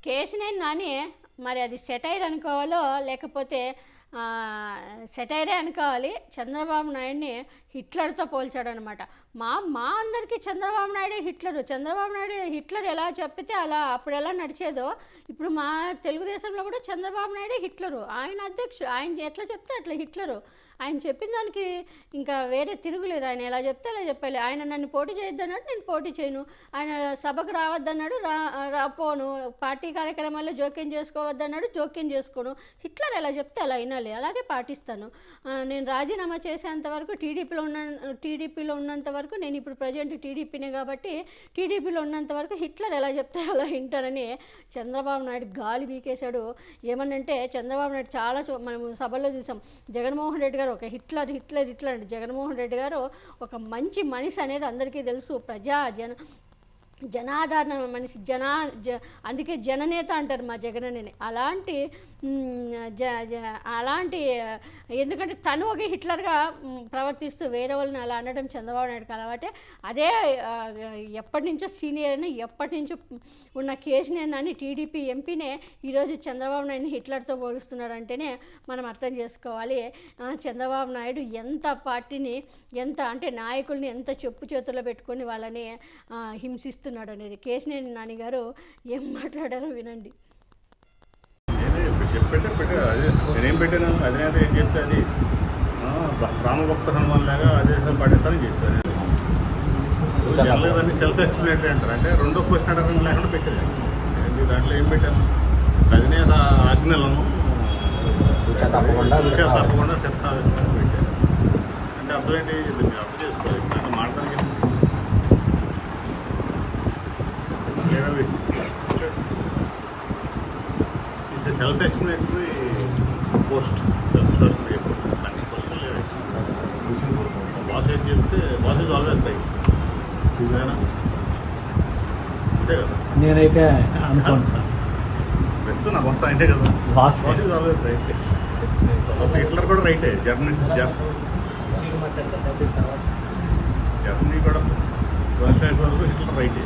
కేశినేని నాని మరి అది సెటైర్ అనుకోవాలో లేకపోతే సెటైరే అనుకోవాలి. చంద్రబాబు నాయుడిని హిట్లర్తో పోల్చాడు అనమాట. మా అందరికీ చంద్రబాబు నాయుడే హిట్లరు. చంద్రబాబు నాయుడు హిట్లర్ ఎలా చెప్పితే అలా అప్పుడు ఎలా నడిచేదో ఇప్పుడు మా తెలుగుదేశంలో కూడా చంద్రబాబు నాయుడే హిట్లరు. ఆయన అధ్యక్షుడు, ఆయన ఎట్లా చెప్తే అట్లా హిట్లరు. ఆయన చెప్పిన దానికి ఇంకా వేరే తిరుగులేదు. ఆయన ఎలా చెప్తే అలా చెప్పాలి. ఆయన నన్ను పోటీ చేయొద్దన్నాడు, నేను పోటీ చేయను. ఆయన సభకు రావద్దన్నాడు, రాపోను. పార్టీ కార్యక్రమాల్లో జోక్యం చేసుకోవద్దన్నాడు, జోక్యం చేసుకోను. హిట్లర్ ఎలా చెప్తే అలా వినాలి, అలాగే పాటిస్తాను. నేను రాజీనామా చేసేంత వరకు టీడీపీలో ఉన్నంత వరకు, నేను ఇప్పుడు ప్రజెంట్ టీడీపీనే కాబట్టి టీడీపీలో ఉన్నంత వరకు హిట్లర్ ఎలా చెప్తే అలా వింటానని చంద్రబాబు నాయుడు గాలి బీకేశాడు. ఏమనంటే చంద్రబాబు నాయుడు చాలా మనం సభలో చూసాం. జగన్మోహన్ రెడ్డి గారు ఒక హిట్లర్ అంటే జగన్మోహన్ రెడ్డి గారు ఒక మంచి మనిషి అనేది అందరికీ తెలుసు. జనాదరణ మనిషి, అందుకే జననేత అంటారు మా జగనని. అలాంటి ఎందుకంటే తను ఒక హిట్లర్గా ప్రవర్తిస్తూ వేరే వాళ్ళని అలా అనడం చంద్రబాబు నాయుడుకి అలవాటే. అదే ఎప్పటి నుంచో సీనియర్ అని ఎప్పటి నుంచో ఉన్న కేసీఆర్ నాని టీడీపీ ఎంపీనే ఈరోజు చంద్రబాబు నాయుడిని హిట్లర్తో పోలుస్తున్నాడంటేనే మనం అర్థం చేసుకోవాలి చంద్రబాబు నాయుడు ఎంత పార్టీని, ఎంత అంటే నాయకుల్ని ఎంత చెప్పు చేతుల్లో పెట్టుకొని వాళ్ళని హింసిస్తున్నాడు అనేది. కేసీఆర్ నాని గారు ఏం మాట్లాడారో వినండి. నేనేం పెట్టాను, అధినేత ఏం చెప్తే అది రామభక్త హనుమాన్ లాగా అదే పాటిస్తానని చెప్పాను. జనలేదని సెల్ఫ్ ఎక్స్ప్లెనేటరీ అంటారు. అంటే రెండో క్వశ్చన్ అడగడం లేకుండా పెట్టేది. దాంట్లో ఏం పెట్టాను, అధినేత ఆజ్ఞలను తప్పకుండా శతావేశం పెట్టాను. అంటే అర్థం ఏంటి, మీరు అర్థం చేసుకోవాలి. దాంట్లో మాట్లాడడానికి it's self explanatory post, social media post. దానికి క్వశ్చన్ లేదు. బాస్ ఏం చెప్తే బాస్ ఈజ్ ఆల్వేస్ రైట్. అంతే కదా. నేనైతే అనుకోను సార్, ప్రస్తుతం నా బాస్ అంటే కదా. Boss is always right. Hitler కూడా రైటే. జర్మనీ కూడా హిట్లర్ రైటే.